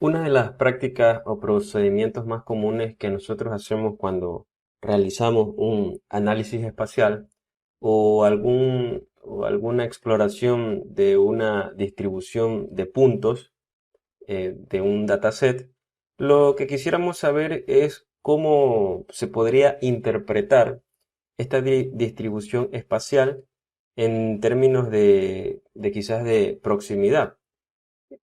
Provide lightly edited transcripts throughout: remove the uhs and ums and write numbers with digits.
Una de las prácticas o procedimientos más comunes que nosotros hacemos cuando realizamos un análisis espacial o alguna exploración de una distribución de puntos de un dataset, lo que quisiéramos saber es cómo se podría interpretar esta distribución espacial en términos de quizás de proximidad.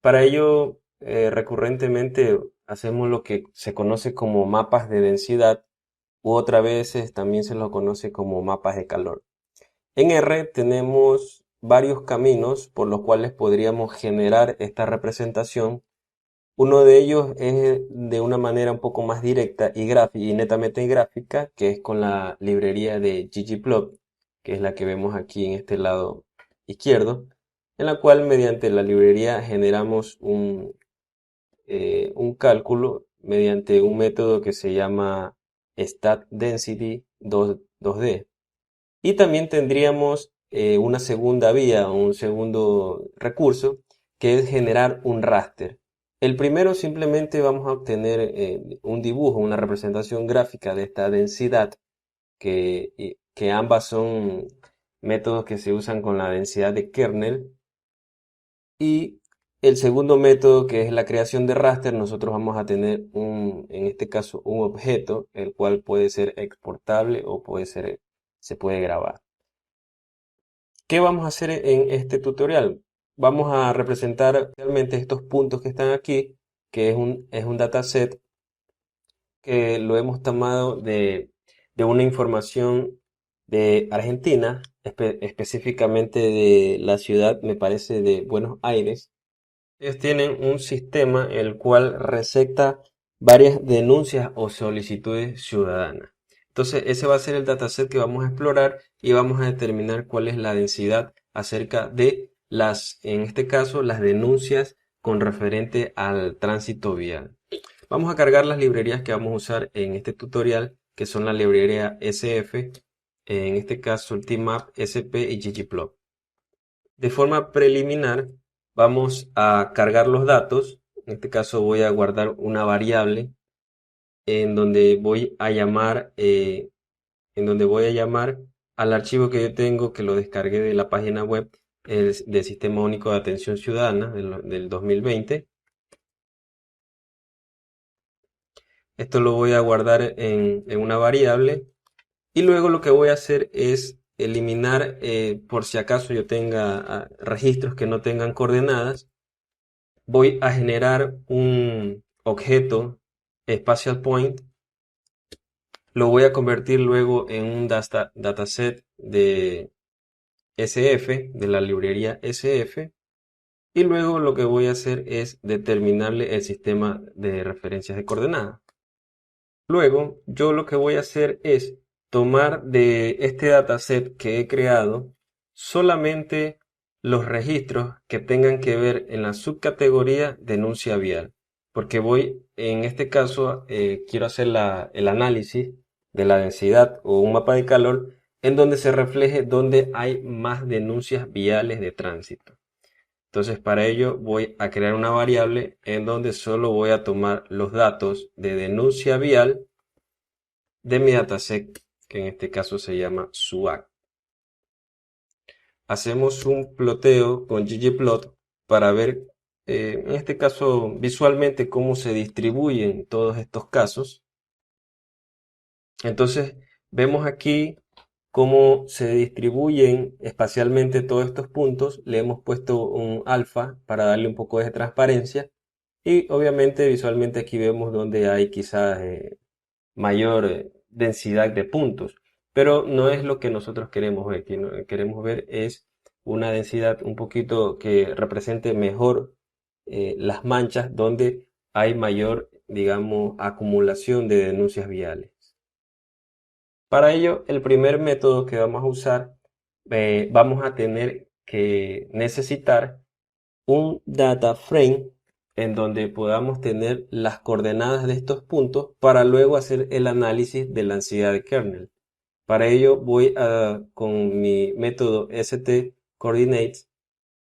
Para ello, recurrentemente hacemos lo que se conoce como mapas de densidad u otras veces también se lo conoce como mapas de calor. En R tenemos varios caminos por los cuales podríamos generar esta representación. Uno de ellos es de una manera un poco más directa y netamente gráfica, que es con la librería de ggplot, que es la que vemos aquí en este lado izquierdo, en la cual mediante la librería generamos un cálculo mediante un método que se llama StatDensity 2D. Y también tendríamos una segunda vía o un segundo recurso que es generar un raster. El primero simplemente vamos a obtener un dibujo, una representación gráfica de esta densidad, que ambas son métodos que se usan con la densidad de kernel. Y el segundo método, que es la creación de raster, nosotros vamos a tener en este caso, un objeto, el cual puede ser exportable o se puede grabar. ¿Qué vamos a hacer en este tutorial? Vamos a representar realmente estos puntos que están aquí, que es un dataset que lo hemos tomado de una información de Argentina, específicamente de la ciudad, me parece, de Buenos Aires. Ellos tienen un sistema el cual recepta varias denuncias o solicitudes ciudadanas. Entonces, ese va a ser el dataset que vamos a explorar y vamos a determinar cuál es la densidad acerca de en este caso, las denuncias con referente al tránsito vial. Vamos a cargar las librerías que vamos a usar en este tutorial, que son la librería SF, en este caso el TMAP, SP y ggplot. De forma preliminar, vamos a cargar los datos. En este caso voy a guardar una variable en donde voy a llamar, al archivo que yo tengo, que lo descargué de la página web del Sistema Único de Atención Ciudadana del 2020. Esto lo voy a guardar en una variable y luego lo que voy a hacer es eliminar, por si acaso yo tenga registros que no tengan coordenadas. Voy a generar un objeto Spatial Point, lo voy a convertir luego en un dataset de SF, de la librería SF, y luego lo que voy a hacer es determinarle el sistema de referencias de coordenadas. Luego, yo lo que voy a hacer es tomar de este dataset que he creado solamente los registros que tengan que ver en la subcategoría denuncia vial, porque en este caso, quiero hacer el análisis de la densidad o un mapa de calor en donde se refleje donde hay más denuncias viales de tránsito. Entonces, para ello voy a crear una variable en donde solo voy a tomar los datos de denuncia vial de mi dataset, que en este caso se llama SUAC. Hacemos un ploteo con ggplot para ver, en este caso visualmente, cómo se distribuyen todos estos casos. Entonces, vemos aquí cómo se distribuyen espacialmente todos estos puntos. Le hemos puesto un alfa para darle un poco de transparencia. Y obviamente visualmente aquí vemos donde hay quizás mayor densidad de puntos, pero no es lo que nosotros queremos ver. Queremos ver es una densidad un poquito que represente mejor las manchas donde hay mayor, digamos, acumulación de denuncias viales. Para ello, el primer método que vamos a usar, vamos a tener que necesitar un data frame en donde podamos tener las coordenadas de estos puntos para luego hacer el análisis de la ansiedad de kernel. Para ello voy con mi método stCoordinates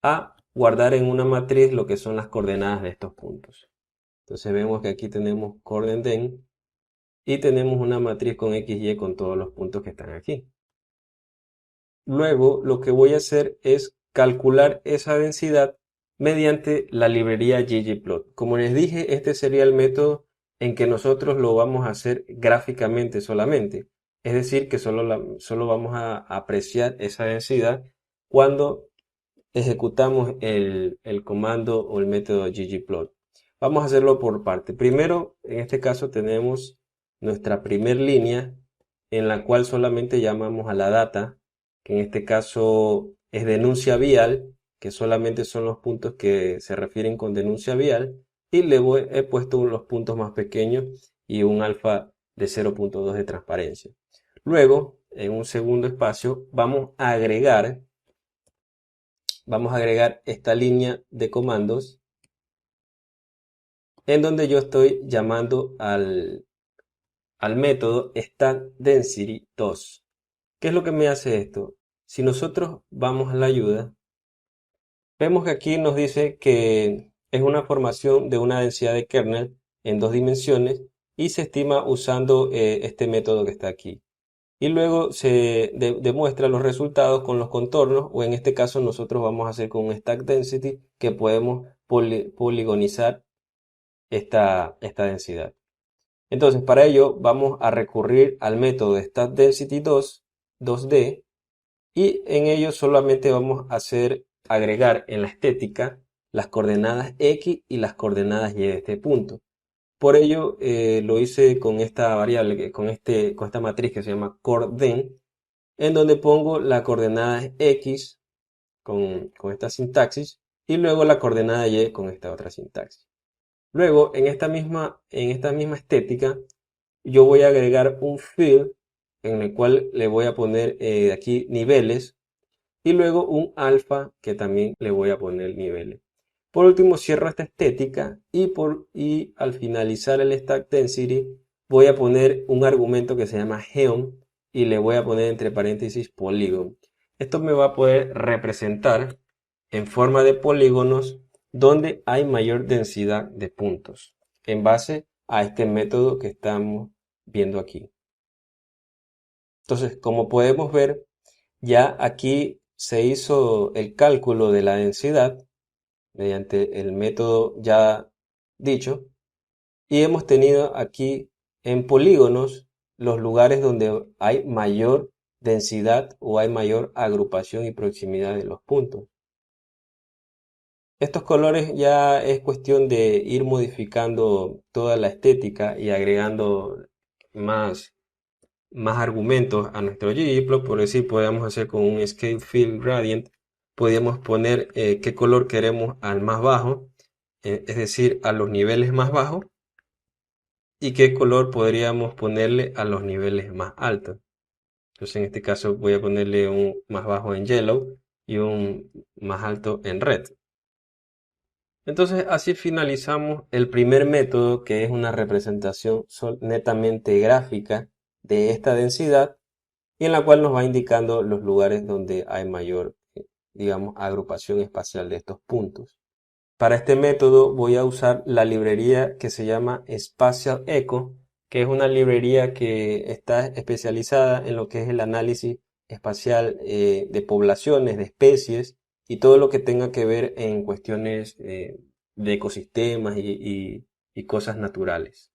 a guardar en una matriz lo que son las coordenadas de estos puntos. Entonces vemos que aquí tenemos coorden den y tenemos una matriz con x, y con todos los puntos que están aquí. Luego lo que voy a hacer es calcular esa densidad mediante la librería ggplot. Como les dije, este sería el método en que nosotros lo vamos a hacer gráficamente solamente. Es decir, que solo vamos a apreciar esa densidad cuando ejecutamos el comando o el método ggplot. Vamos a hacerlo por parte. Primero, en este caso tenemos nuestra primer línea en la cual solamente llamamos a la data, que en este caso es denuncia vial, que solamente son los puntos que se refieren con denuncia vial, y he puesto los puntos más pequeños y un alfa de 0.2 de transparencia. Luego, en un segundo espacio, vamos a agregar esta línea de comandos en donde yo estoy llamando al método StatDensity2. ¿Qué es lo que me hace esto? Si nosotros vamos a la ayuda, vemos que aquí nos dice que es una formación de una densidad de kernel en 2 dimensiones y se estima usando este método que está aquí. Y luego se demuestra los resultados con los contornos, o en este caso nosotros vamos a hacer con un stack density que podemos poligonizar esta densidad. Entonces, para ello vamos a recurrir al método de StatDensity2, 2D, y en ello solamente vamos a agregar en la estética las coordenadas X y las coordenadas Y de este punto. Por ello lo hice con esta variable, con esta matriz que se llama coorden, en donde pongo la coordenada X con esta sintaxis y luego la coordenada Y con esta otra sintaxis. Luego, en esta misma estética, yo voy a agregar un field en el cual le voy a poner aquí niveles y luego un alfa que también le voy a poner niveles. Por último, cierro esta estética y al finalizar el stack density voy a poner un argumento que se llama geom y le voy a poner entre paréntesis polygon. Esto me va a poder representar en forma de polígonos donde hay mayor densidad de puntos en base a este método que estamos viendo aquí. Entonces, como podemos ver, ya aquí se hizo el cálculo de la densidad mediante el método ya dicho y hemos tenido aquí en polígonos los lugares donde hay mayor densidad o hay mayor agrupación y proximidad de los puntos. Estos colores ya es cuestión de ir modificando toda la estética y agregando más, más argumentos a nuestro ggplot. Por decir, podemos hacer con un scale fill gradient, podríamos poner qué color queremos al más bajo, es decir, a los niveles más bajos, y qué color podríamos ponerle a los niveles más altos. Entonces en este caso voy a ponerle un más bajo en yellow y un más alto en red. Entonces así finalizamos el primer método, que es una representación netamente gráfica de esta densidad y en la cual nos va indicando los lugares donde hay mayor, digamos, agrupación espacial de estos puntos. Para este método voy a usar la librería que se llama Spatial Echo, que es una librería que está especializada en lo que es el análisis espacial de poblaciones, de especies y todo lo que tenga que ver en cuestiones de ecosistemas y cosas naturales.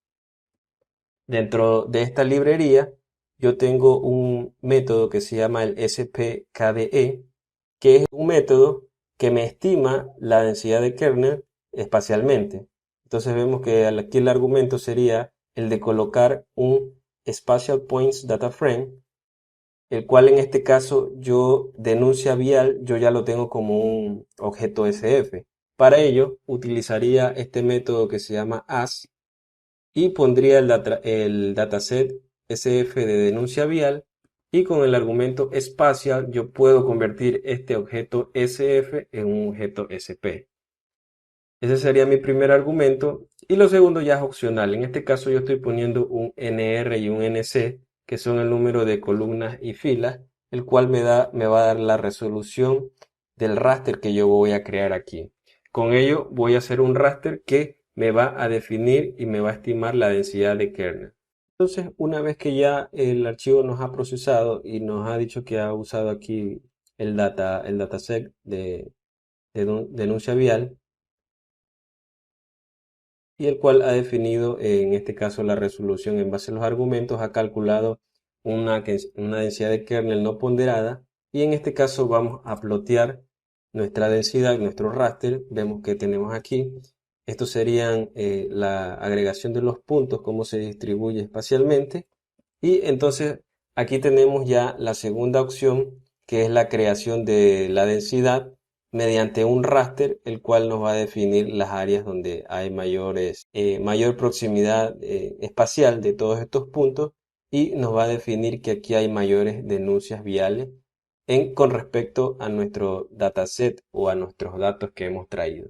Dentro de esta librería yo tengo un método que se llama el SPKDE, que es un método que me estima la densidad de kernel espacialmente. Entonces vemos que aquí el argumento sería el de colocar un Spatial Points Data Frame, el cual en este caso yo denuncia vial, yo ya lo tengo como un objeto SF. Para ello utilizaría este método que se llama as y pondría el dataset SF de denuncia vial, y con el argumento espacial yo puedo convertir este objeto SF en un objeto SP. Ese sería mi primer argumento y lo segundo ya es opcional. En este caso yo estoy poniendo un NR y un NC, que son el número de columnas y filas, el cual me va a dar la resolución del raster que yo voy a crear aquí. Con ello voy a hacer un raster que me va a definir y me va a estimar la densidad de kernel. Entonces, una vez que ya el archivo nos ha procesado y nos ha dicho que ha usado aquí el dataset de denuncia vial, y el cual ha definido, en este caso, la resolución en base a los argumentos, ha calculado una densidad de kernel no ponderada, y en este caso vamos a plotear nuestra densidad, nuestro raster. Vemos que tenemos aquí, estos serían la agregación de los puntos, cómo se distribuye espacialmente, y entonces aquí tenemos ya la segunda opción, que es la creación de la densidad mediante un raster, el cual nos va a definir las áreas donde hay mayor proximidad espacial de todos estos puntos, y nos va a definir que aquí hay mayores denuncias viales con respecto a nuestro dataset o a nuestros datos que hemos traído.